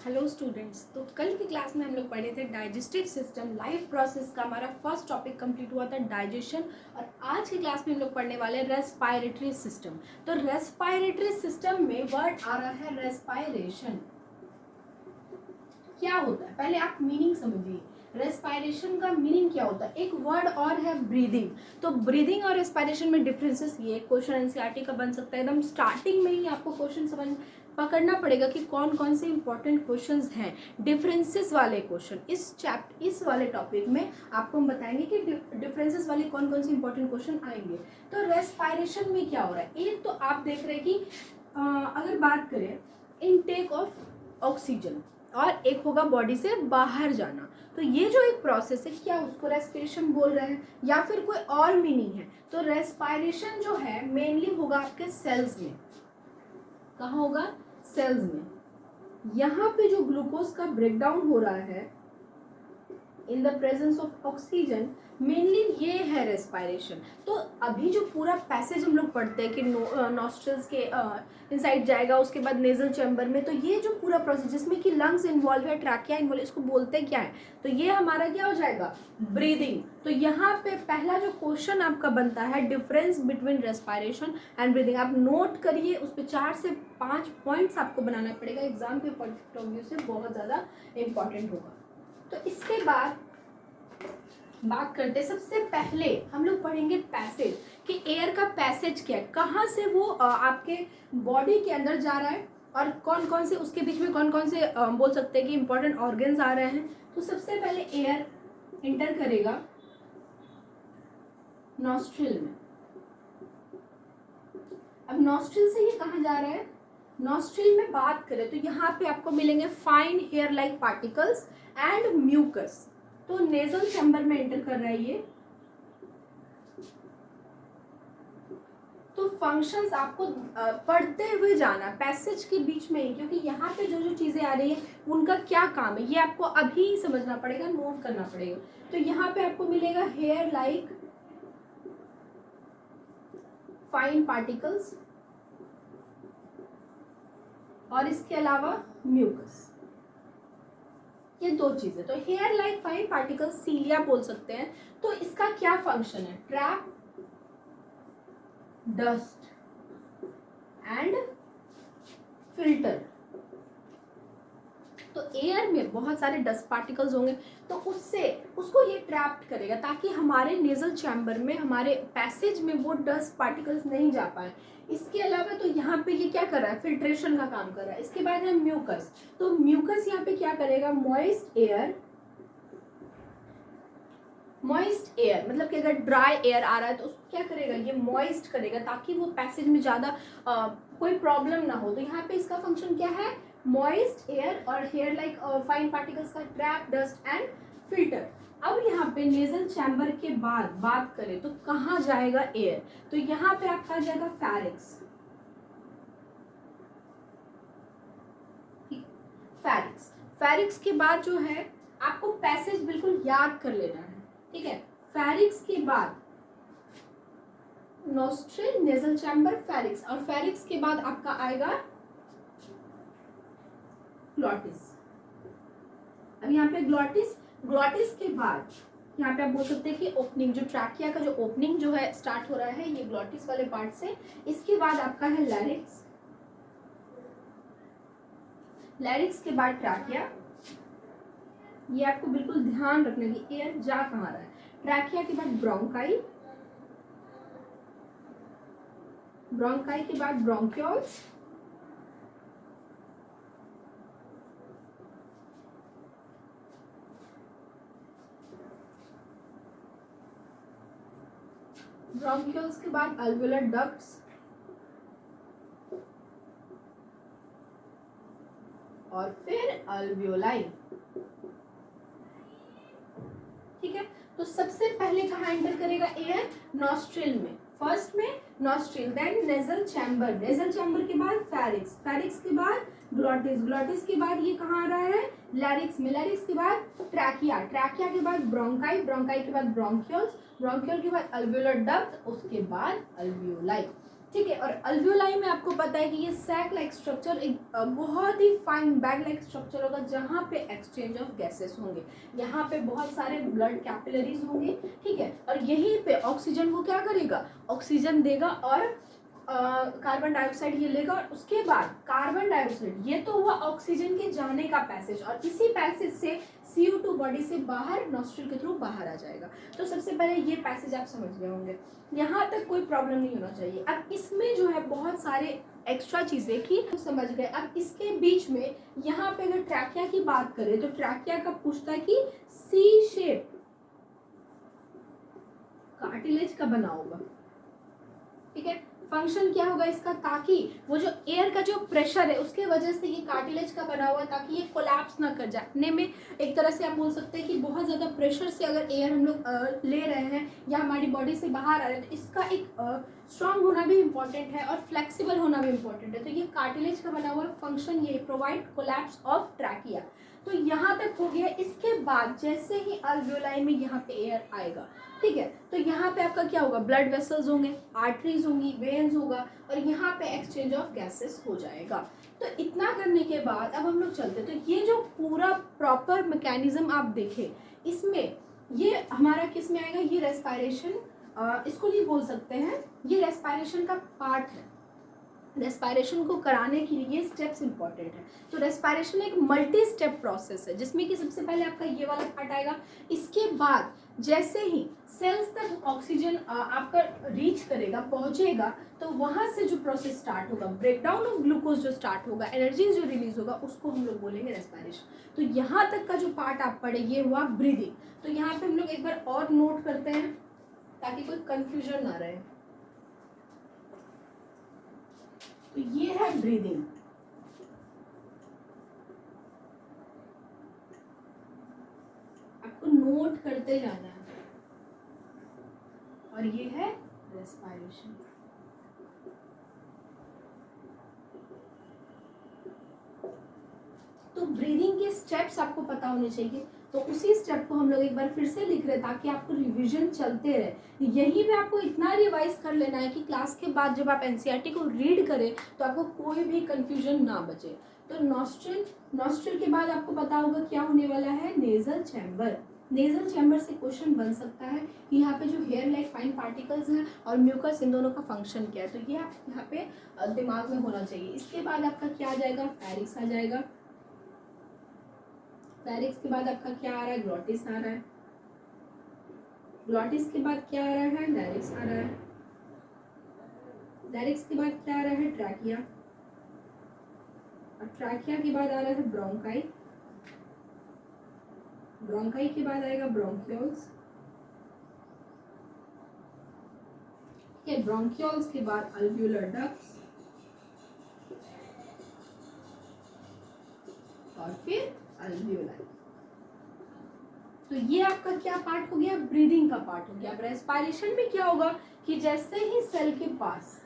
Hello students. तो कल की क्लास में हम लोग पढ़े थे डाइजेस्टिव सिस्टम, लाइफ प्रोसेस का हमारा फर्स्ट टॉपिक कंप्लीट हुआ था डाइजेशन। और आज की क्लास में हम लोग पढ़ने वाले रेस्पायरेटरी सिस्टम। तो रेस्पायरेटरी सिस्टम में वर्ड आ रहा है रेस्पायरेशन। क्या होता है पहले आप मीनिंग समझिए। रेस्पायरेशन का मीनिंग क्या होता है? एक वर्ड और है ब्रीदिंग। तो ब्रीदिंग और रेस्पायरेशन में डिफरेंसेस, ये क्वेश्चन एनसीईआरटी का बन सकता है। एकदम स्टार्टिंग में ही आपको क्वेश्चन समझ पकड़ना पड़ेगा कि कौन कौन से इंपॉर्टेंट क्वेश्चंस हैं, डिफरेंसेस वाले क्वेश्चन। इस वाले टॉपिक में आपको हम बताएंगे कि डिफरेंसेस वाले कौन कौन से इंपॉर्टेंट क्वेश्चन आएंगे। तो रेस्पायरेशन में क्या हो रहा है? एक तो आप देख रहे हैं कि अगर बात करें इनटेक ऑफ ऑक्सीजन, और एक होगा बॉडी से बाहर जाना। तो ये जो एक प्रोसेस है, क्या उसको रेस्पिरेशन बोल रहे हैं या फिर कोई और मीनिंग है? तो रेस्पायरेशन जो है मेनली होगा आपके सेल्स में। कहाँ होगा? सेल्स में। यहाँ पे जो ग्लूकोज का ब्रेकडाउन हो रहा है in the presence of oxygen, mainly ये है रेस्पायरेशन। तो अभी जो पूरा पैसेज हम लोग पढ़ते हैं कि नॉस्ट्रल्स के इनसाइड जाएगा, उसके बाद नेजल चैम्बर में, तो ये जो पूरा प्रोसेस जिसमें कि लंग्स इन्वॉल्व है, ट्रैकिया इन्वॉल्व, इसको बोलते क्या है? तो ये हमारा क्या हो जाएगा? ब्रीदिंग। तो यहाँ पे पहला जो क्वेश्चन आपका बनता है, difference between respiration and breathing. आप नोट करिए, उस पर 4 से 5 पॉइंट्स आपको बनाना पड़ेगा। एग्जाम के पॉइंट ऑफ व्यू से बहुत ज़्यादा इंपॉर्टेंट होगा। तो इसके बाद बात करते, सबसे पहले हम लोग पढ़ेंगे पैसेज, कि एयर का पैसेज क्या है, कहाँ से वो आपके बॉडी के अंदर जा रहा है, और कौन कौन से उसके बीच में कौन कौन से बोल सकते हैं कि इंपॉर्टेंट ऑर्गन्स आ रहे हैं। तो सबसे पहले एयर इंटर करेगा नॉस्ट्रिल में। अब नॉस्ट्रिल से ये कहाँ जा रहा है? नॉस्ट्रिल में बात करें तो यहाँ पे आपको मिलेंगे fine hair like particles and mucus. तो नेजल चैम्बर में एंटर कर रहा है ये। तो फंक्शंस आपको पढ़ते हुए जाना पैसेज के बीच में ही, क्योंकि यहाँ पे जो जो चीजें आ रही है उनका क्या काम है ये आपको अभी समझना पड़ेगा, नोट करना पड़ेगा। तो यहाँ पे आपको मिलेगा हेयर लाइक फाइन पार्टिकल्स, और इसके अलावा म्यूकस। ये दो चीजें। तो हेयर लाइक फाइन पार्टिकल्स सीलिया बोल सकते हैं। तो इसका क्या फंक्शन है? Trap dust and filter. तो एयर में बहुत सारे डस्ट पार्टिकल्स होंगे, तो उसको ये ट्रैप्ड करेगा ताकि हमारे नेजल चैम्बर में, हमारे पैसेज में वो डस्ट पार्टिकल्स नहीं जा पाए। इसके अलावा तो यहाँ पे ये क्या कर रहा है? फिल्ट्रेशन का काम कर रहा है। इसके बाद है म्यूकस। तो म्यूकस यहाँ पे क्या करेगा? मॉइस्ट एयर मतलब कि अगर ड्राई एयर आ रहा है तो उसको क्या करेगा? ये मॉइस्ट करेगा ताकि वो पैसेज में ज़्यादा कोई प्रॉब्लम ना हो। तो यहाँ पे इसका फंक्शन क्या है? मॉइस्ट एयर और हेयर लाइक फाइन पार्टिकल्स का ट्रैप डस्ट एंड फिल्टर। अब यहाँ पे नेजल चैम्बर के बाद बात करें तो कहाँ जाएगा एयर? तो यहाँ पे आपका जाएगा फैरिक्स। फैरिक्स के बाद जो है आपको पैसेज बिल्कुल याद कर लेना है, ठीक है। फैरिक्स के बाद नोस्ट्रिल, नेजल चैम्बर, फैरिक्स, और फैरिक्स के बाद आपका आएगा ग्लॉटिस। अब यहाँ पे ग्लॉटिस के बाद यहाँ पे आप बोल सकते हैं कि ओपनिंग, जो ट्रैकिया का जो ओपनिंग जो है स्टार्ट हो रहा है ये ग्लॉटिस वाले पार्ट से। इसके बाद आपका है लैरिक्स के बाद ट्रैकिया। ये आपको बिल्कुल ध्यान रखना कि एयर जा कहाँ रहा है। ट्रैकिया के बाद ब्रोंकाई के बाद ब्रोंक्यूल्स, ब्रोंक्यूल्स के बाद अल्वेओलर डक्ट्स, और फिर अल्वियोलाई, ठीक है। तो सबसे पहले कहाँ एंटर करेगा एयर? नॉस्ट्रिल में। फर्स्ट में नॉस्ट्रिल, देन नेजल चैम्बर के बाद फैरिक्स के बाद ग्लॉटिस के बाद ये कहाँ आ रहा है? लैरिक्स के बाद ट्रैकिया के बाद ब्रोंकाई के बाद ब्रोंक्यूल के बाद अल्वियोलर डक्ट, उसके बाद अल्वियोलाई। ठीक है। और अल्वियोलाई में आपको पता है कि ये सैक लाइक स्ट्रक्चर एक बहुत ही फाइन बैग लाइक स्ट्रक्चर होगा, जहाँ पे एक्सचेंज ऑफ गैसेस होंगे, यहाँ पे बहुत सारे ब्लड कैपिलरीज होंगे, ठीक है। और यहीं पे ऑक्सीजन को क्या करेगा, ऑक्सीजन देगा और कार्बन डाइऑक्साइड ये लेगा, और उसके बाद कार्बन डाइऑक्साइड, ये तो हुआ ऑक्सीजन के जाने का पैसेज, और इसी पैसेज से CO2 बॉडी से बाहर नॉस्ट्रिल के थ्रू बाहर आ जाएगा। तो सबसे पहले ये पैसेज आप समझ गए होंगे, यहाँ तक कोई प्रॉब्लम नहीं होना चाहिए। अब इसमें जो है बहुत सारे एक्स्ट्रा चीजें की तो समझ गए। अब इसके बीच में यहाँ पे अगर ट्रैकिया की बात करें तो ट्रैकिया का पूछता है कि सी शेप कार्टिलेज का बना होगा, ठीक है। फंक्शन क्या होगा इसका, ताकि वो जो एयर का जो प्रेशर है उसके वजह से ये कार्टिलेज का बना हुआ है, ताकि ये कोलैप्स ना कर जाए। अपने में एक तरह से आप बोल सकते हैं कि बहुत ज़्यादा प्रेशर से अगर एयर हम लोग ले रहे हैं या हमारी बॉडी से बाहर आ रहे हैं, तो इसका एक स्ट्रांग होना भी इम्पॉर्टेंट है और फ्लेक्सिबल होना भी इम्पॉर्टेंट है। तो ये कार्टिलेज का बना हुआ फंक्शन ये प्रोवाइड कोलैप्स ऑफ ट्रैकिया। तो यहाँ तक हो गया। इसके बाद जैसे ही अल्वियोलाई में यहाँ पे एयर आएगा, ठीक है, तो यहाँ पे आपका क्या होगा, ब्लड वेसल्स होंगे, आर्टरीज होंगी, वेन्स होगा, और यहाँ पे एक्सचेंज ऑफ गैसेस हो जाएगा। तो इतना करने के बाद अब हम लोग चलते, तो ये जो पूरा प्रॉपर मैकेनिज्म आप देखें, इसमें ये हमारा किस में आएगा, ये रेस्पायरेशन, इसको नहीं बोल सकते हैं, ये रेस्पायरेशन का पार्ट है। रेस्पायरेशन को कराने के लिए स्टेप्स इंपॉर्टेंट है। तो रेस्पायरेशन एक मल्टी स्टेप प्रोसेस है, जिसमें कि सबसे पहले आपका ये वाला पार्ट आएगा। इसके बाद जैसे ही सेल्स तक ऑक्सीजन आपका रीच करेगा, पहुंचेगा, तो वहां से जो प्रोसेस स्टार्ट होगा, ब्रेकडाउन ऑफ ग्लूकोज जो स्टार्ट होगा, एनर्जी जो रिलीज होगा, उसको हम लोग बोलेंगे रेस्पायरेशन। तो यहाँ तक का जो पार्ट आप पढ़े ये हुआ ब्रीदिंग। तो यहाँ पे हम लोग एक बार और नोट करते हैं ताकि कोई कंफ्यूजन ना रहे। तो ये है ब्रीदिंग, आपको नोट करते जाना है, और ये है रेस्पायरेशन। तो ब्रीदिंग के स्टेप्स आपको पता होने चाहिए, तो उसी स्टेप को हम लोग एक बार फिर से लिख रहे हैं ताकि आपको रिवीजन चलते रहे। यही पे आपको इतना रिवाइज कर लेना है कि क्लास के बाद जब आप एनसीईआरटी को रीड करें तो आपको कोई भी कंफ्यूजन ना बचे। तो नॉस्ट्रिल के बाद आपको पता होगा क्या होने वाला है, नेजल चैम्बर। नेजल चैम्बर से क्वेश्चन बन सकता है कि यहाँ पे जो हेयर लाइक फाइन पार्टिकल्स हैं और म्यूकस, इन दोनों का फंक्शन क्या है, तो ये आप यहाँ पे दिमाग में होना चाहिए। इसके बाद आपका क्या आ जाएगा, फेरिक्स आ जाएगा। फेरिक्स के बाद आपका क्या आ रहा है, ग्लॉटिस आ रहा है। ग्लॉटिस के बाद क्या आ रहा है, लैरिक्स आ रहा है। लैरिक्स के बाद क्या आ रहा है, ट्रैकिया। और ट्रैकिया के बाद आ रहा है ब्रोंकाई। ब्रोंकाई के बाद आएगा ब्रोंकियोल्स। ठीक है, ब्रोंकियोल्स के बाद अल्वियोलर डक्ट्स, और फिर अल्वियोलाई। तो ये आपका क्या पार्ट हो गया, ब्रीदिंग का पार्ट हो गया। अब रेस्पायरेशन में क्या होगा कि जैसे ही सेल के पास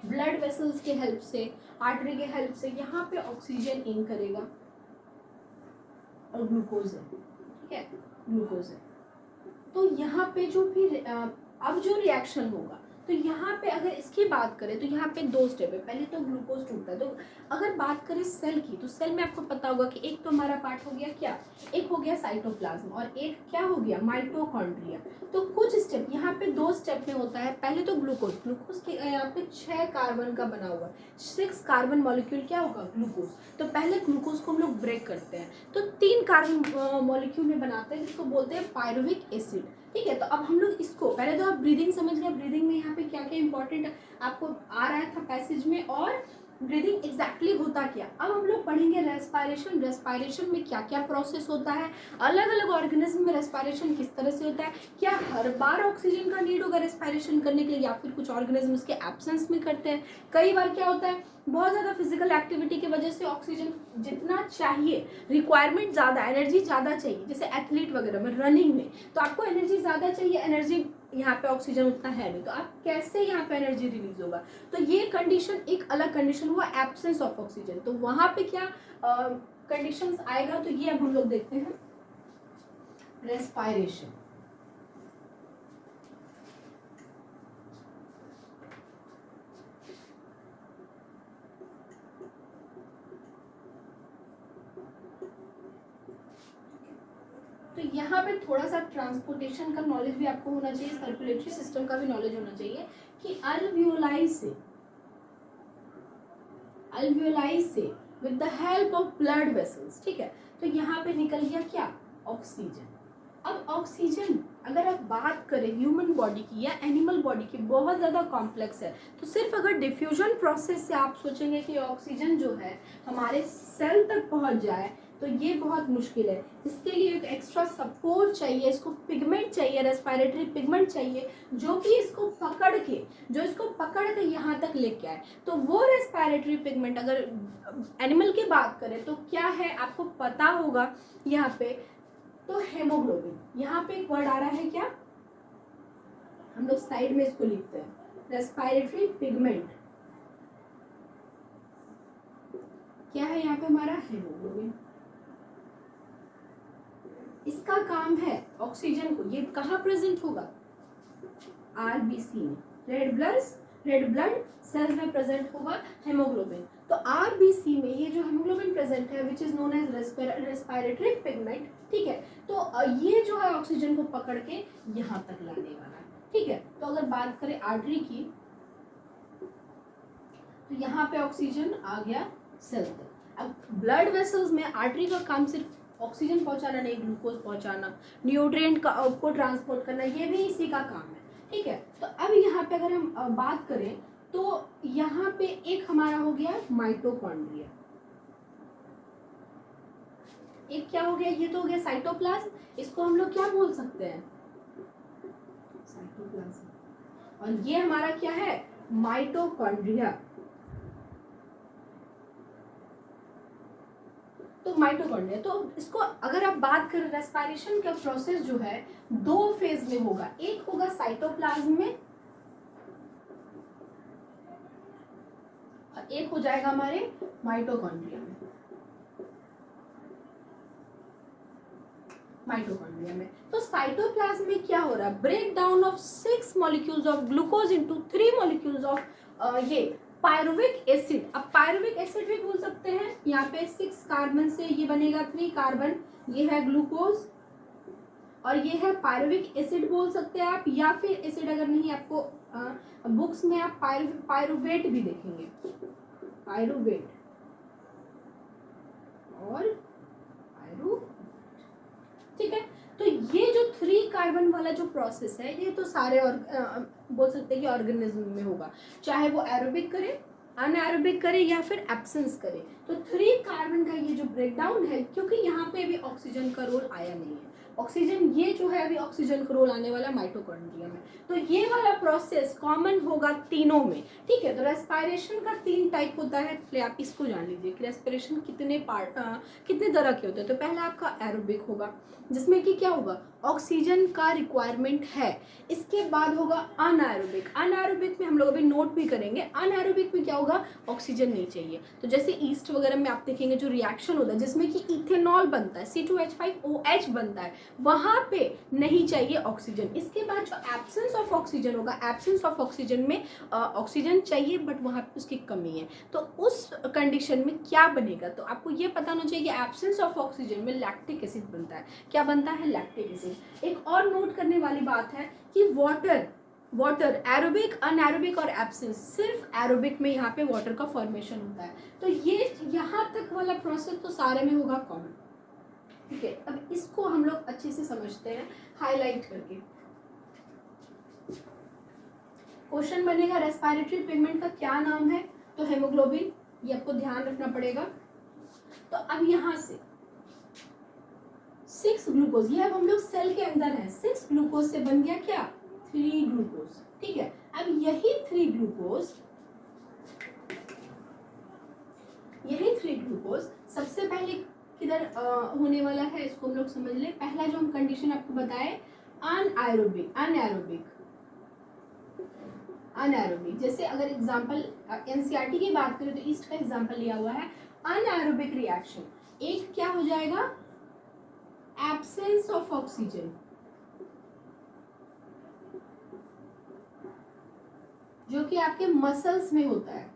ब्लड वेसल्स के हेल्प से, आर्टरी के हेल्प से यहाँ पे ऑक्सीजन इन करेगा और ग्लूकोज है, ठीक है, ग्लूकोज है। तो यहाँ पे जो फिर अब जो रिएक्शन होगा, तो यहाँ पे अगर इसकी बात करें तो यहाँ पे दो स्टेप है। पहले तो ग्लूकोज टूटता है। तो अगर बात करें सेल की, तो सेल में आपको पता होगा कि एक तो हमारा पार्ट हो गया क्या, एक हो गया साइटोप्लाज्म और एक क्या हो गया, माइटोकॉन्ड्रिया। तो कुछ स्टेप यहाँ पे दो स्टेप में होता है। पहले तो ग्लूकोज के यहाँ पे 6 कार्बन का बना हुआ, 6 कार्बन मॉलिक्यूल क्या होगा, ग्लूकोज। तो पहले ग्लूकोज को हम लोग ब्रेक करते हैं, तो 3 कार्बन मॉलिक्यूल में बनाते हैं, जिसको बोलते हैं पायरुविक एसिड। ठीक है, तो अब हम लोग इसको, पहले तो आप ब्रीदिंग समझ गए। ब्रीदिंग में यहाँ पे क्या क्या इंपॉर्टेंट आपको आ रहा था पैसेज में, और ब्रीदिंग एग्जैक्टली होता क्या। अब हम लोग पढ़ेंगे रेस्पायरेशन। रेस्पायरेशन में क्या क्या प्रोसेस होता है, अलग अलग ऑर्गेनिज्म में रेस्पायरेशन किस तरह से होता है, क्या हर बार ऑक्सीजन का नीड होगा रेस्पायरेशन करने के लिए, या फिर कुछ ऑर्गेनिज्म इसके एब्सेंस में करते हैं। कई बार क्या होता है, बहुत ज़्यादा फिजिकल एक्टिविटी की वजह से ऑक्सीजन जितना चाहिए, रिक्वायरमेंट ज़्यादा, एनर्जी ज़्यादा चाहिए, जैसे एथलीट वगैरह में, रनिंग में, तो आपको एनर्जी ज़्यादा चाहिए, एनर्जी यहाँ पे ऑक्सीजन उतना है नहीं, तो आप कैसे यहाँ पे एनर्जी रिलीज होगा। तो ये कंडीशन एक अलग कंडीशन हुआ, एब्सेंस ऑफ ऑक्सीजन। तो वहाँ पे क्या कंडीशंस आएगा, तो ये अब हम लोग देखते हैं तो यहाँ पे थोड़ा सा ट्रांसपोर्टेशन का नॉलेज भी आपको होना चाहिए, सर्कुलेटरी सिस्टम का भी नॉलेज होना चाहिए कि अल्वियोलाई से with the help of blood vessels, ठीक है। तो यहाँ पे निकल गया क्या, ऑक्सीजन। अब ऑक्सीजन अगर आप बात करें ह्यूमन बॉडी की या एनिमल बॉडी की, बहुत ज़्यादा कॉम्प्लेक्स है। तो सिर्फ अगर डिफ्यूजन प्रोसेस से आप सोचेंगे कि ऑक्सीजन जो है हमारे सेल तक पहुंच जाए तो ये बहुत मुश्किल है। इसके लिए एक एक्स्ट्रा सपोर्ट चाहिए, इसको पिगमेंट चाहिए, रेस्पिरेटरी पिगमेंट चाहिए जो कि इसको पकड़ के यहाँ तक लेके आए। तो वो रेस्पिरेटरी पिगमेंट अगर एनिमल की बात करें तो क्या है आपको पता होगा यहाँ पे, तो हेमोग्लोबिन। यहाँ पे एक वर्ड आ रहा है क्या, हम लोग साइड में इसको लिखते हैं, रेस्पिरेटरी पिगमेंट। क्या है यहाँ पे हमारा, हेमोग्लोबिन। इसका काम है ऑक्सीजन को, ये कहाँ प्रेजेंट होगा, आरबीसी में, रेड ब्लड सेल्स में प्रेजेंट होगा हेमोग्लोबिन। तो आरबीसी में ये जो हेमोग्लोबिन प्रेजेंट है which is known as respiratory pigment, ठीक है। तो ये जो है ऑक्सीजन को पकड़ के यहाँ तक लाने वाला है, ठीक है। तो अगर बात करें आर्टरी की, तो यहाँ पे ऑक्सीजन आ गया सेल तक। अब ब्लड वेसल्स में आर्टरी का काम सिर्फ ऑक्सीजन पहुंचाना नहीं, ग्लूकोज पहुंचाना, न्यूट्रिएंट को ट्रांसपोर्ट करना, ये भी इसी का काम है, ठीक है। तो अब यहाँ पे अगर हम बात करें तो यहाँ पे एक हमारा हो गया माइटोकॉन्ड्रिया, एक क्या हो गया, ये तो हो गया साइटोप्लाज्म, इसको हम लोग क्या बोल सकते हैं, साइटोप्लाज्म। और ये हमारा क्या है, माइटोकॉन्ड्रिया। तो माइटोकॉन्ड्रिया, तो इसको अगर आप बात करें, रेस्पिरेशन का प्रोसेस जो है 2 फेज में होगा, एक होगा साइटोप्लाज्म में और एक हो जाएगा हमारे माइटोकॉन्ड्रिया में। तो साइटोप्लाज्म में क्या हो रहा है, break down of 6 molecules of glucose into 3 molecules of ये पायरुविक एसिड। अब पायरुविक एसिड भी बोल सकते हैं, यहाँ पे 6 कार्बन से ये बनेगा 3 कार्बन, ये है ग्लूकोज और ये है पायरुविक एसिड बोल सकते हैं आप, या फिर एसिड अगर नहीं आपको बुक्स में आप पायरुवेट भी देखेंगे, पायरुवेट और पायरु, ठीक है। तो ये जो 3 कार्बन वाला जो प्रोसेस है ये तो सारे और बोल सकते हैं कि ऑर्गेनिज्म में होगा, चाहे वो एरोबिक करे, अनएरोबिक करे या फिर एब्सेंस करे। तो 3 कार्बन का ये जो ब्रेकडाउन है, क्योंकि यहाँ पे अभी ऑक्सीजन का रोल आया नहीं है, ऑक्सीजन ये जो है अभी ऑक्सीजन का रोल आने वाला माइटोकॉन्ड्रिया में, तो ये वाला प्रोसेस कॉमन होगा तीनों में, ठीक है। तो रेस्पिरेशन का 3 टाइप होता है, इसलिए आप इसको जान लीजिए कि रेस्पिरेशन कितने तरह के होते हैं। तो पहला आपका एरोबिक होगा जिसमें कि क्या होगा, ऑक्सीजन का रिक्वायरमेंट है। इसके बाद होगा अनएरोबिक में हम लोग अभी नोट भी करेंगे, अनएरोबिक में क्या होगा, ऑक्सीजन नहीं चाहिए। तो जैसे ईस्ट वगैरह में आप देखेंगे जो रिएक्शन होता है जिसमें कि इथेनॉल बनता है, C2H5OH बनता है, वहां पे नहीं चाहिए ऑक्सीजन। इसके बाद जो एब्सेंस ऑफ ऑक्सीजन होगा, एब्सेंस ऑफ ऑक्सीजन में ऑक्सीजन चाहिए बट वहां पे उसकी कमी है, तो उस कंडीशन में क्या बनेगा, तो आपको ये पता होना चाहिए कि एब्सेंस ऑफ ऑक्सीजन में लैक्टिक एसिड बनता है। क्या बनता है, लैक्टिक एसिड। एक और नोट करने वाली बात है कि वाटर एरोबिक, अनएरोबिक और एब्सेंस, सिर्फ एरोबिक में यहाँ पे वाटर का फॉर्मेशन होता है। तो ये यहाँ तक वाला प्रोसेस तो सारे में होगा कॉमन, ठीक है। अब इसको हम लोग अच्छे से समझते हैं हाईलाइट करके। क्वेश्चन बनेगा रेस्पिरेटरी पिगमेंट का क्या नाम है, तो हेमोग्लोबिन, ये आपको ध्यान रखना पड़ेगा। तो अब यहाँ से 6 ग्लूकोज, ये अब हम लोग सेल के अंदर है, 6 ग्लूकोज से बन गया क्या, 3 ग्लूकोज, ठीक है। अब यही 3 ग्लूकोज सबसे पहले किधर होने वाला है, इसको हम लोग समझ ले। पहला जो हम कंडीशन आपको बताए, अनएरोबिक, जैसे अगर एग्जांपल एनसीईआरटी की बात करें तो ईस्ट का एग्जांपल लिया हुआ है। अनएरोबिक रिएक्शन, एक क्या हो जाएगा, एब्सेंस ऑफ ऑक्सीजन, जो कि आपके मसल्स में होता है।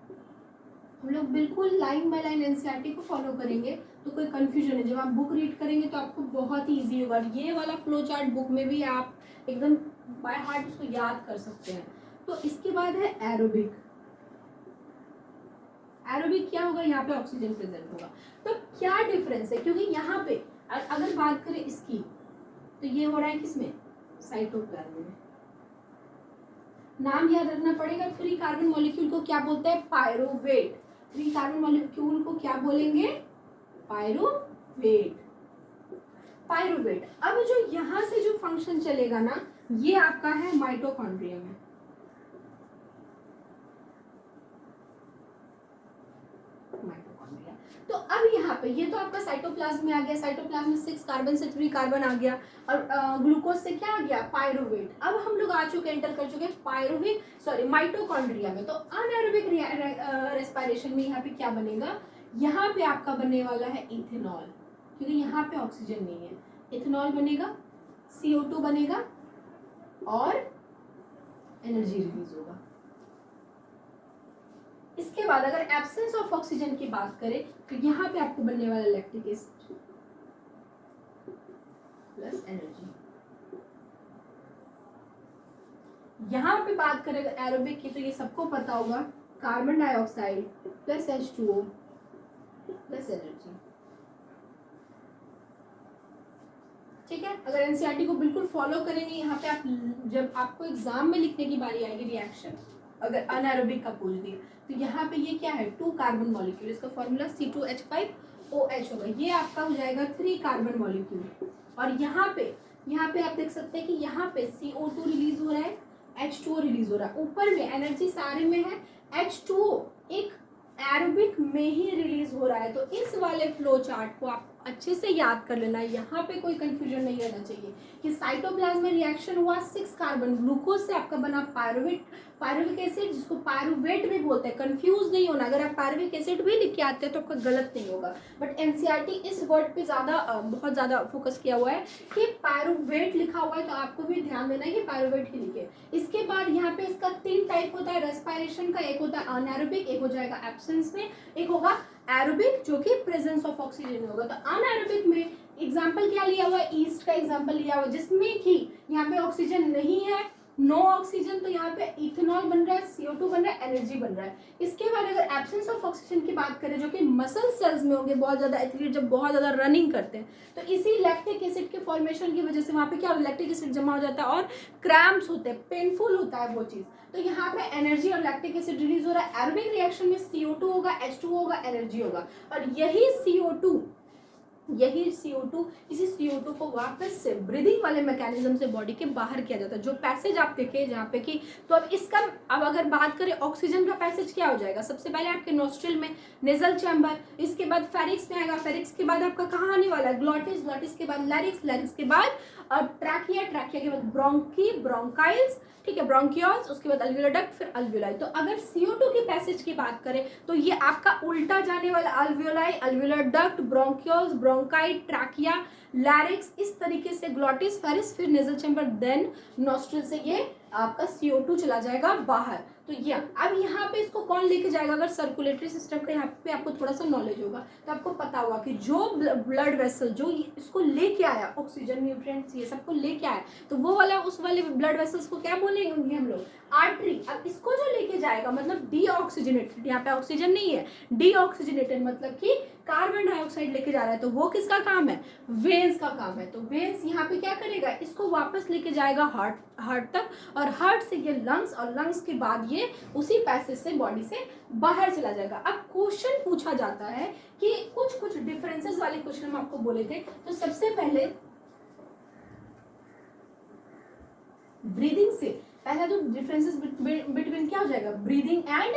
हम लोग बिल्कुल लाइन बाय लाइन एनसीईआरटी को फॉलो करेंगे, तो कोई कंफ्यूजन है, जब आप बुक रीड करेंगे तो आपको बहुत ही ईजी होगा। ये वाला फ्लो चार्ट बुक में भी आप एकदम बाय हार्ट उसको याद कर सकते हैं। तो इसके बाद है एरोबिक। एरोबिक क्या होगा, यहाँ पे ऑक्सीजन प्रेजेंट होगा। तो क्या डिफरेंस है, क्योंकि यहाँ पे अगर बात करें इसकी, तो ये हो रहा है किसमें, साइटोप्लाज्म में। नाम याद रखना पड़ेगा, 3 कार्बन मॉलिक्यूल को क्या बोलते हैं, पायरुवेट। 3 कार्बन मॉलिक्यूल को क्या बोलेंगे, पायरुवेट। पायरुवेट। अब जो यहाँ से जो फंक्शन चलेगा ना, ये आपका है माइटोकॉन्ड्रिया में। माइटोकॉन्ड्रिया। तो अब यहाँ पे ये तो आपका साइटोप्लाज्म में आ गया, साइटोप्लाज्म में 6 कार्बन से 3 कार्बन आ गया, और ग्लूकोज से क्या आ गया, पायरुवेट। अब हम लोग आ चुके, एंटर कर चुके पायरुविक सॉरी माइटोकॉन्ड्रिया में। तो अनएरोबिक रेस्पिरेशन में यहाँ पे क्या बनेगा, यहाँ पे आपका बनने वाला है इथेनॉल, क्योंकि यहाँ पे ऑक्सीजन नहीं है। इथेनॉल बनेगा, CO2 बनेगा और एनर्जी रिलीज होगा। इसके बाद अगर एब्सेंस ऑफ ऑक्सीजन की बात करें तो यहाँ पे आपको बनने वाला लैक्टिक एसिड प्लस एनर्जी। यहाँ पे बात करें एरोबिक की, तो ये सबको पता होगा, carbon dioxide plus H2O plus energy. ठीक है, अगर एनसीईआरटी को बिल्कुल फॉलो करेंगे, यहाँ पे आप जब आपको एग्जाम में लिखने की बारी आएगी रिएक्शन, अगर अनएरोबिक का पूछ दिया, तो यहाँ पे ये क्या है, 2 कार्बन मॉलिक्यूल, इसका फॉर्मूला C2H5OH होगा। ये आपका हो जाएगा 3 कार्बन मॉलिक्यूल। और यहाँ पे आप देख सकते हैं कि यहाँ पे CO2 रिलीज हो रहा है, H2O रिलीज हो रहा है। ऊपर में एनर्जी सारे में है, H2O एक एरोबिक में ही रिलीज हो रहा है। तो इस वाले फ्लो चार्ट को आप अच्छे से याद कर लेना, यहाँ पे कोई कंफ्यूजन नहीं रहना चाहिए कि साइटोप्लाज्म में रिएक्शन हुआ, 6 कार्बन ग्लूकोज से आपका बना पायरुविक एसिड, जिसको पायरुवेट भी बोलते हैं। कंफ्यूज नहीं होना, अगर आप पायरुविक एसिड भी लिख के आते हैं तो आपका गलत नहीं होगा। बट एनसीईआरटी इस वर्ड पे बहुत ज्यादा फोकस किया हुआ है कि पायरुवेट लिखा हुआ है, तो आपको भी ध्यान देना है कि पायरुवेट ही लिखे। इसके बाद यहाँ पे इसका 3 टाइप होता है रेस्पिरेशन का, एक होता है अनएरोबिक, एक हो जाएगा एब्सेंस में, एक होगा एरोबिक जो कि प्रेजेंस ऑफ ऑक्सीजन में होगा। तो अनएरोबिक में एग्जांपल क्या लिया हुआ है, ईस्ट का एग्जांपल लिया हुआ है, जिसमें कि यहाँ पे ऑक्सीजन नहीं है, नो ऑक्सीजन, तो यहाँ पे इथेनॉल बन रहा है, CO2 बन रहा है, एनर्जी बन रहा है। इसके बाद अगर एब्सेंस ऑफ ऑक्सीजन की बात करें, जो कि मसल सेल्स में होंगे, बहुत ज्यादा एथलीट जब बहुत ज्यादा रनिंग करते हैं, तो इसी लैक्टिक एसिड के फॉर्मेशन की वजह से वहाँ पे क्या लैक्टिक एसिड जमा हो जाता है और क्रैम्प्स होते हैं, पेनफुल होता है वो चीज। तो यहाँ पे एनर्जी और लैक्टिक एसिड रिलीज हो रहा है। एरोबिक रिएक्शन में CO2 होगा, H2O होगा, एनर्जी होगा, और यही CO2 इसी CO2 को वापस से ब्रीदिंग वाले मैकेनिज्म से बॉडी के बाहर किया जाता है। जो पैसेज आप देखे जहाँ पे कि, तो अब अगर बात करें ऑक्सीजन का पैसेज क्या हो जाएगा, सबसे पहले आपके नोस्ट्रिल में नेजल चैम्बर, इसके बाद फेरिक्स में आएगा, फेरिक्स के बाद आपका कहाँ आने वाला है, ग्लॉटिस, ग्लॉटिस के बाद लैरिक्स, लैरिक्स के बाद ट्रैकिया, ट्रैकिया के बाद ब्रोंकी, ब्रोंकाइल्स, ठीक है, ब्रोंकियोल्स, उसके बाद अल्वियोलर डक्ट, फिर अल्वियोलाई। तो अगर CO2 के पैसेज की बात करें तो ये आपका उल्टा जाने वाला alveoli, alveolar duct, bronchioles, bronchi, trachea, larynx, इस तरीके से ग्लॉटिस, फेरिस, फिर नेजल चैम्बर, देन नॉस्ट्रिल से ये आपका CO2 चला जाएगा बाहर। तो ये अब यहाँ पे इसको कौन लेके जाएगा, अगर सर्कुलेटरी सिस्टम का यहाँ पे आपको थोड़ा सा नॉलेज होगा तो आपको पता होगा कि जो ब्लड वेसल जो इसको लेके आया, ऑक्सीजन, न्यूट्रिएंट्स, ये सबको लेके आया, तो वो वाला उस वाले ब्लड वेसल्स को क्या बोलेंगे हम लोग, आर्टरी। अब इसको जो लेके जाएगा मतलब डीऑक्सीजनेटेड, यहाँ पे ऑक्सीजन नहीं है, डीऑक्सीजनेटेड मतलब कि कार्बन डाइऑक्साइड लेके जा रहा है, तो वो किसका काम है, वेन्स का काम है। तो वेन्स यहाँ पे क्या करेगा, इसको वापस लेके जाएगा हार्ट तक, और हार्ट से ये लंग्स, और लंग्स के बाद ये उसी पैसेज से बॉडी से बाहर चला जाएगा। अब क्वेश्चन पूछा जाता है कि कुछ डिफरेंसेस वाले क्वेश्चन हम आपको बोले थे। तो सबसे पहले ब्रीदिंग से पहला जो डिफरेंसेस बिटवीन क्या हो जाएगा, ब्रीदिंग एंड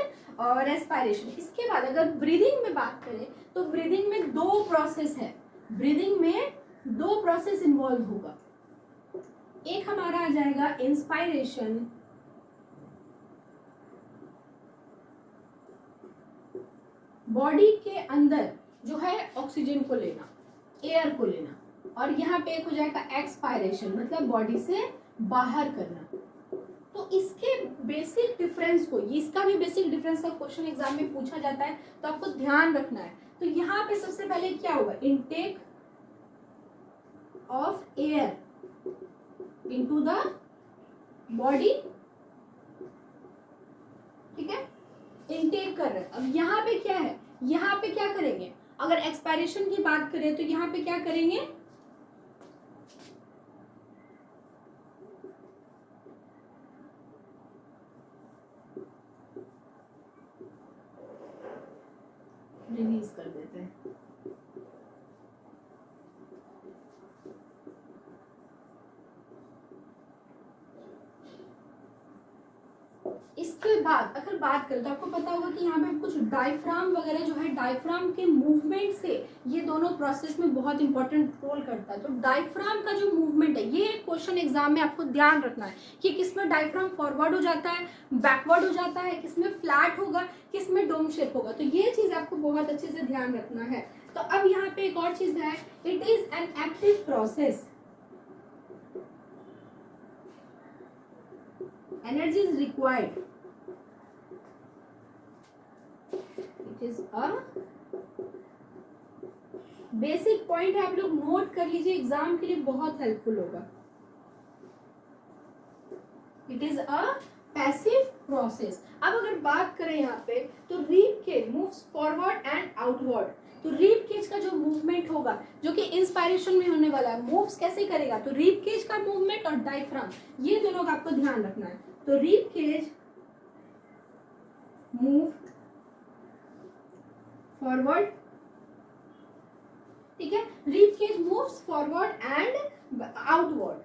रेस्पिरेशन। इसके बाद अगर ब्रीदिंग में बात करें तो ब्रीदिंग में 2 प्रोसेस है, ब्रीदिंग में 2 प्रोसेस इन्वॉल्व होगा। एक हमारा आ जाएगा इंस्पायरेशन, बॉडी के अंदर जो है ऑक्सीजन को लेना, एयर को लेना, और यहाँ पे एक हो जाएगा एक्सपायरेशन, मतलब बॉडी से बाहर करना। तो इसके बेसिक डिफरेंस को, इसका भी बेसिक डिफरेंस का क्वेश्चन एग्जाम में पूछा जाता है, तो आपको ध्यान रखना है। तो यहाँ पे सबसे पहले क्या होगा, intake of air into the body, ठीक है, इनटेक कर रहे हैं। अब यहाँ पे क्या है, यहाँ पे क्या करेंगे, अगर एक्सपायरेशन की बात करें तो यहाँ पे क्या करेंगे, रिलीज कर देते हैं। इसके बाद अगर बात करें तो आपको पता होगा कि यहाँ पे कुछ डायफ्राम वगैरह जो है, डायफ्राम के मूवमेंट से ये दोनों प्रोसेस में बहुत इंपॉर्टेंट रोल करता है। तो डायफ्राम का जो मूवमेंट है, ये क्वेश्चन एग्जाम में आपको ध्यान रखना है कि किसमें डायफ्राम फॉरवर्ड हो जाता है, बैकवर्ड हो जाता है, किसमें फ्लैट होगा, किसमें डोम शेप होगा। तो ये चीज आपको बहुत अच्छे से ध्यान रखना है। तो अब यहाँ पे एक और चीज है, it is an active process, energy is required, it is a basic point है, आप लोग नोट कर लीजिए, एग्जाम के लिए बहुत हेल्पफुल होगा। It is a passive process. अब अगर बात करें यहाँ पे तो rib cage moves forward and outward. तो रिब केज का जो मूवमेंट होगा, जो कि इंस्पायरेशन में होने वाला है, मूव्स कैसे करेगा, तो रिब केज का मूवमेंट और डायफ्राम, ये दोनों का आपको ध्यान रखना है। तो रिब केज मूव फॉरवर्ड, ठीक है, rib cage moves forward and outward.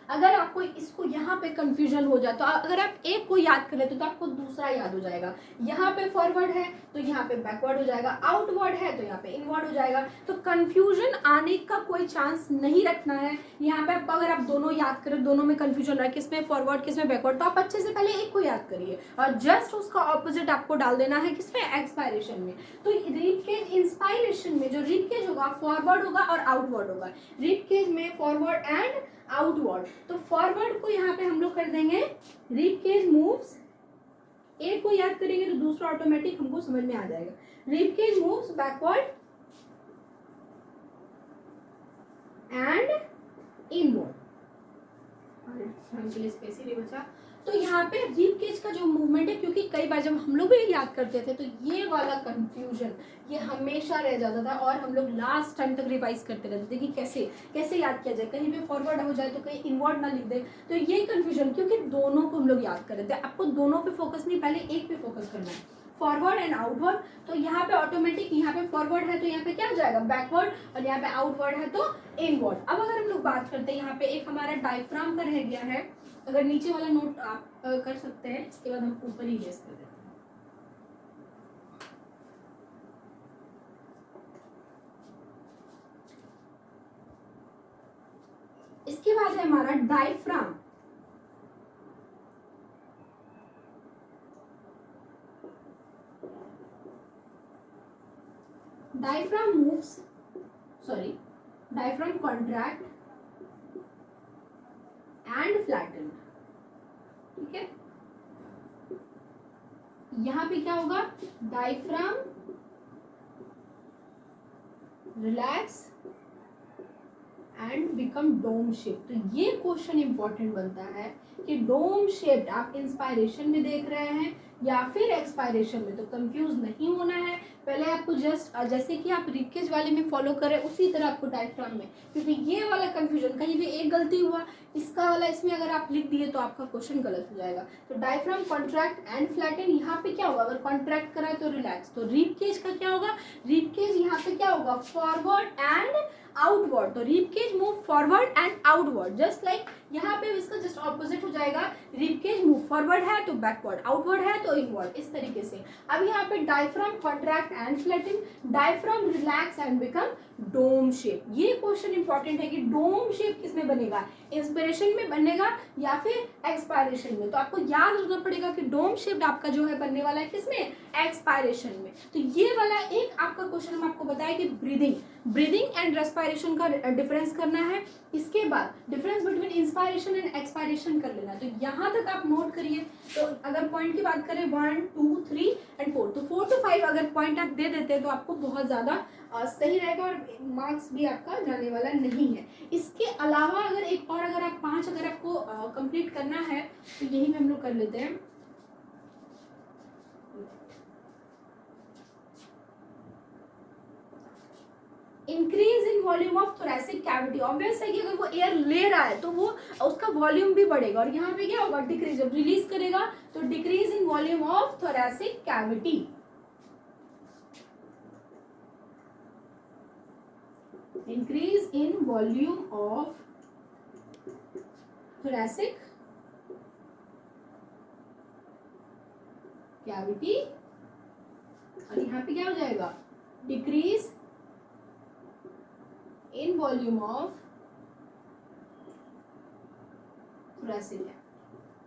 अगर आपको इसको यहाँ पे कंफ्यूजन हो जाए तो अगर आप एक को याद करें तो आपको दूसरा याद हो जाएगा। यहाँ पे फॉरवर्ड है तो यहाँ पे बैकवर्ड हो जाएगा, आउटवर्ड है तो यहाँ पे इनवर्ड हो जाएगा। तो कंफ्यूजन आने का कोई चांस नहीं रखना है। यहाँ पे अगर आप दोनों याद करें, दोनों में कंफ्यूजन रहा किसमें फॉरवर्ड किसमें बैकवर्ड, तो आप अच्छे से पहले एक को याद करिए और जस्ट उसका ऑपोजिट आपको डाल देना है किसमें, एक्सपायरेशन में। तो रिब केज इंस्पायरेशन में जो रिब केज होगा फॉरवर्ड होगा और आउटवर्ड होगा, रिब केज में फॉरवर्ड एंड आउटवर्ड। तो फॉरवर्ड को यहाँ पे हम लोग कर देंगे रिब केज मूव्स, एक को याद करेंगे तो दूसरा ऑटोमेटिक हमको समझ में आ जाएगा। Rib cage moves backward and inward, space ही नहीं बचा। तो यहाँ पे रिब केज का जो मूवमेंट है, क्योंकि कई बार जब हम लोग भी याद करते थे तो ये वाला कंफ्यूजन ये हमेशा रह जाता था और हम लोग लास्ट टाइम तक रिवाइज करते रहते थे कि कैसे कैसे याद किया जाए, कहीं पे फॉरवर्ड हो जाए तो कहीं इनवर्ड ना लिख दे। तो ये कंफ्यूजन, क्योंकि दोनों को हम लोग याद कर रहे थे, आपको दोनों पे फोकस नहीं, पहले एक पे फोकस करना है, फॉरवर्ड एंड आउटवर्ड। तो यहाँ पे ऑटोमेटिक यहाँ पे फॉरवर्ड है तो यहाँ पे क्या हो जाएगा, बैकवर्ड, और यहाँ पे आउटवर्ड है तो इनवर्ड। अब अगर हम लोग बात करते हैं, यहाँ पे एक हमारा डायफ्राम का रह गया है, अगर नीचे वाला नोट आप कर सकते हैं, इसके बाद हम ऊपर ही गेस कर देते हैं। इसके बाद है हमारा diaphragm. Diaphragm moves, sorry, diaphragm contract and flatten, ठीक है। यहां पे क्या होगा, diaphragm relax and become dome shape. तो ये क्वेश्चन इंपॉर्टेंट बनता है कि डोम शेप आप इंस्पायरेशन में देख रहे हैं या फिर एक्सपायरेशन में, तो कंफ्यूज नहीं होना है। पहले आपको जस्ट जैसे कि आप रिब केज वाले में फॉलो करें उसी तरह आपको डायफ्राम में, क्योंकि ये वाला कंफ्यूजन कहीं भी एक गलती हुआ, इसका वाला इसमें अगर आप लिख दिए तो आपका क्वेश्चन गलत हो जाएगा। तो डायफ्राम कॉन्ट्रैक्ट एंड फ्लैटन, यहाँ पे क्या होगा, अगर कॉन्ट्रैक्ट करा है तो रिलैक्स। तो रिब केज का क्या होगा, रिब केज यहाँ पे क्या होगा, फॉरवर्ड एंड आउटवर्ड। तो rib cage move forward and outward, just like यहाँ पे इसका जस्ट ऑपोजिट हो जाएगा, रिब केज मूव फॉरवर्ड है तो बैकवर्ड, आउटवर्ड है तो इनवर्ड, इस तरीके से। अब यहाँ पे diaphragm contract and flatten, diaphragm relax and become dome shape. ये क्वेश्चन इंपॉर्टेंट है कि डोम शेप किसमें बनेगा, इंस्पिरेशन में बनेगा या फिर एक्सपायरेशन में। तो आपको याद रखना पड़ेगा कि डोम शेप आपका जो है बनने वाला है किसमें, एक्सपायरेशन में। तो ये वाला एक आपका क्वेश्चन हम आपको बताया कि ब्रीदिंग एंड रेस्पिरेशन रेस्पायरेशन का डिफरेंस करना है, इसके बाद difference between inspiration and expiration कर लेना। तो यहाँ तक आप नोट करिए। तो अगर पॉइंट की बात करें 1 2 3 एंड 4, तो 4 to 5 अगर पॉइंट आप दे देते हैं तो आपको बहुत ज़्यादा सही रहेगा और मार्क्स भी आपका जाने वाला नहीं है। इसके अलावा अगर एक और अगर आप 5 अगर आपको कंप्लीट करना है तो यही में हम लोग कर लेते हैं। Increase in volume of thoracic cavity, obvious है कि अगर वो एयर ले रहा है तो वो उसका वॉल्यूम भी बढ़ेगा और यहाँ पे क्या होगा, डिक्रीज, जब रिलीज करेगा तो decrease in volume of thoracic cavity. Increase in volume of thoracic cavity, और यहाँ पे क्या हो जाएगा, decrease in volume of thoracic cavity.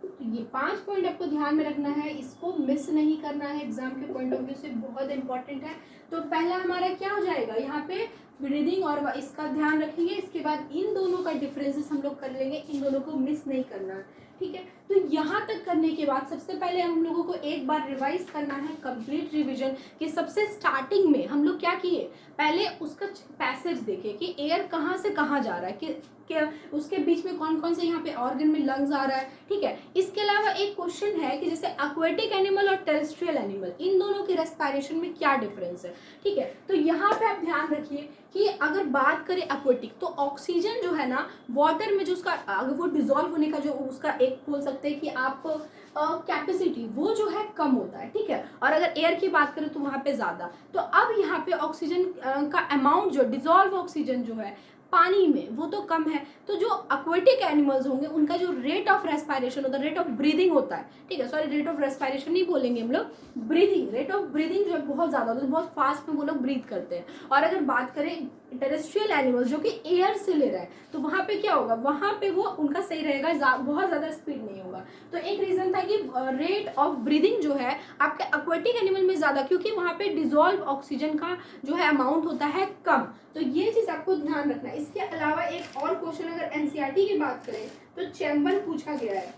तो ये 5 पॉइंट आपको ध्यान में रखना है, इसको मिस नहीं करना है, एग्जाम के पॉइंट ऑफ व्यू से बहुत इंपॉर्टेंट है। तो पहला हमारा क्या हो जाएगा, यहाँ पे ब्रीदिंग और इसका ध्यान रखेंगे, इसके बाद इन दोनों का डिफरेंसेस हम लोग कर लेंगे, इन दोनों को मिस नहीं करना, ठीक है। तो यहाँ तक करने के बाद सबसे पहले हम लोगों को एक बार रिवाइज करना है, कंप्लीट रिवीजन, कि सबसे स्टार्टिंग में हम लोग क्या किए, पहले उसका पैसेज देखे कि एयर कहाँ से कहाँ जा रहा है, कि उसके बीच में कौन कौन से यहाँ पे ऑर्गन में लंग्स आ रहा है, ठीक है। इसके अलावा एक क्वेश्चन है कि जैसे एक्वेटिक एनिमल और टेरेस्ट्रियल एनिमल, इन दोनों के रेस्पिरेशन में क्या डिफरेंस है, ठीक है। तो यहाँ पे आप ध्यान रखिए कि अगर बात करें एक्वेटिक, तो ऑक्सीजन जो है ना वाटर में जो उसका अगर वो डिजोल्व होने का जो उसका एक बोल सकते हैं कि आप कैपेसिटी वो जो है कम होता है, ठीक है। और अगर एयर की बात करें तो वहाँ पे ज़्यादा। तो अब यहाँ पे ऑक्सीजन का अमाउंट जो डिजोल्व ऑक्सीजन जो है पानी में वो तो कम है, तो जो एक्वेटिक एनिमल्स होंगे उनका जो रेट ऑफ रेस्पिरेशन होता है, रेट ऑफ ब्रीदिंग होता है, ठीक है, सॉरी रेट ऑफ रेस्पिरेशन नहीं बोलेंगे हम लोग, ब्रीदिंग, रेट ऑफ ब्रीदिंग जो है बहुत ज़्यादा होता है, बहुत फास्ट में वो लोग ब्रीथ करते हैं। और अगर बात करें टेरेस्ट्रियल एनिमल्स जो कि एयर से ले रहा है, तो वहाँ पे क्या होगा, वहाँ पे वो उनका सही रहेगा, बहुत ज़्यादा स्पीड नहीं होगा। तो एक रीज़न था कि रेट ऑफ ब्रीदिंग जो है आपके एक्वेटिक एनिमल में ज़्यादा, क्योंकि वहाँ पे डिजोल्व ऑक्सीजन का जो है अमाउंट होता है कम। तो ये चीज़ आपको ध्यान रखना है। इसके अलावा एक और क्वेश्चन अगर एनसीईआरटी की बात करें तो चैम्बर पूछा गया है।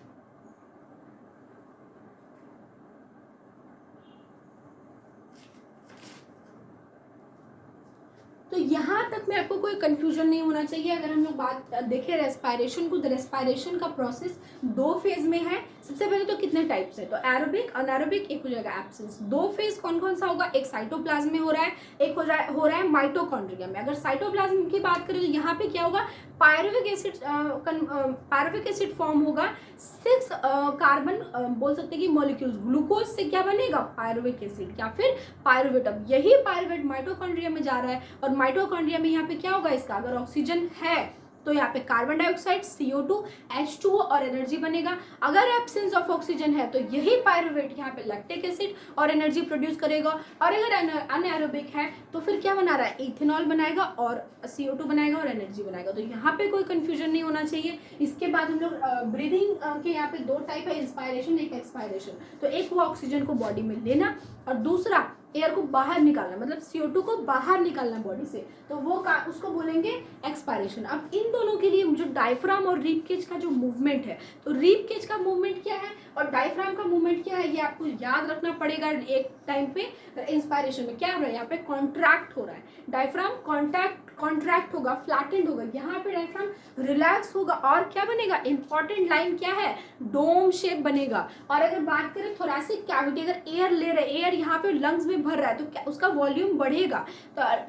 तो यहाँ तक में आपको कोई कंफ्यूजन नहीं होना चाहिए। अगर हम लोग बात देखें रेस्पिरेशन को, तो रेस्पिरेशन का प्रोसेस 2 फेज में है। सबसे पहले तो कितने टाइप्स है, तो एरोबिक, अनएरोबिक, एक हो जाएगा एब्सेंस। 2 फेज कौन कौन सा होगा, एक साइटोप्लाज्म में हो रहा है, एक हो रहा है माइटोकॉन्ड्रिया में। अगर साइटोप्लाज्म की बात करें तो यहाँ पे क्या होगा, पायरुविक एसिड फॉर्म होगा, 6 कार्बन बोल सकते हैं कि मॉलिक्यूल्स, ग्लूकोज से क्या बनेगा, पायरुविक एसिड या फिर पायरुवेट। अब यही पायरुवेट माइटोकॉन्ड्रिया में जा रहा है, और माइटोकॉन्ड्रिया में यहाँ पे क्या होगा इसका, अगर ऑक्सीजन है तो यहाँ पे कार्बन डाइऑक्साइड, CO2, H2O और एनर्जी बनेगा। अगर एब्सेंस ऑफ ऑक्सीजन है तो यही पायरुवेट यहाँ पे लैक्टिक एसिड और एनर्जी प्रोड्यूस करेगा। और अगर अनएरोबिक है तो फिर क्या बना रहा है, इथेनॉल बनाएगा और CO2 बनाएगा और एनर्जी बनाएगा। तो यहाँ पे कोई कंफ्यूजन नहीं होना चाहिए। इसके बाद हम लोग ब्रीदिंग के यहाँ पे 2 टाइप है, इंस्पायरेशन, एक एक्सपायरेशन। तो एक हुआ ऑक्सीजन को बॉडी में लेना और दूसरा एयर को बाहर निकालना, मतलब CO2 को बाहर निकालना बॉडी से, तो वो उसको बोलेंगे एक्सपायरेशन। अब इन दोनों के लिए जो डायफ्राम और रिब केज का जो मूवमेंट है, तो रिब केज का मूवमेंट क्या है और डायफ्राम का मूवमेंट क्या है, ये आपको याद रखना पड़ेगा। एक टाइम पे इंस्पायरेशन में क्या हो रहा है, यहाँ पे कॉन्ट्रैक्ट हो रहा है, डायफ्राम कॉन्ट्रैक्ट होगा, फ्लैटेंड होगा, यहाँ पे डायफ्राम रिलैक्स होगा और क्या बनेगा, इंपॉर्टेंट लाइन क्या है, डोम शेप बनेगा। और अगर बात करें थोरेसिक कैविटी, अगर एयर ले रहे, एयर यहाँ पे लंग्स में भर रहा है तो क्या उसका वॉल्यूम बढ़ेगा।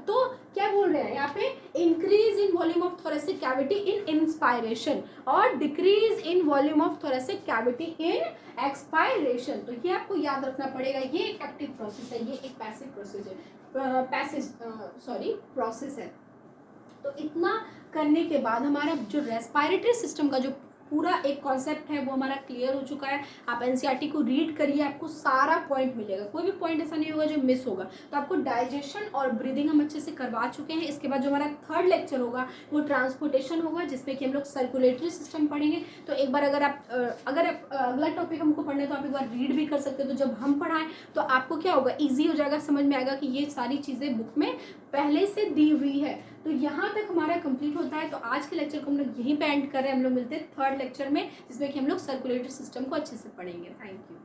तो क्या बोल रहे हैं यहाँ पे, increase in volume of thoracic cavity in inspiration और decrease in volume of thoracic cavity in expiration. तो ये आपको याद रखना पड़ेगा। ये एक एक्टिव प्रोसेस है, ये एक पैसिव प्रोसेस है, प्रोसेस है। तो इतना करने के बाद हमारा जो रेस्पिरेटरी सिस्टम का जो पूरा एक कॉन्सेप्ट है वो हमारा क्लियर हो चुका है। आप एनसीईआरटी को रीड करिए, आपको सारा पॉइंट मिलेगा, कोई भी पॉइंट ऐसा नहीं होगा जो मिस होगा। तो आपको डाइजेशन और ब्रीदिंग हम अच्छे से करवा चुके हैं। इसके बाद जो हमारा थर्ड लेक्चर होगा वो ट्रांसपोर्टेशन होगा, जिसमें कि हम लोग सर्कुलेटरी सिस्टम पढ़ेंगे। तो एक बार अगर आप अगला टॉपिक हमको पढ़ना है तो आप एक बार रीड भी कर सकते हो। तो जब हम पढ़ाएं तो आपको क्या होगा, ईजी हो जाएगा, समझ में आएगा कि ये सारी चीज़ें बुक में पहले से दी हुई है। तो यहाँ तक हमारा कंप्लीट होता है। तो आज के लेक्चर को हम लोग यहीं पे एंड कर रहे हैं। हम लोग मिलते हैं थर्ड लेक्चर में, जिसमें कि हम लोग सर्कुलेटरी सिस्टम को अच्छे से पढ़ेंगे। Thank you.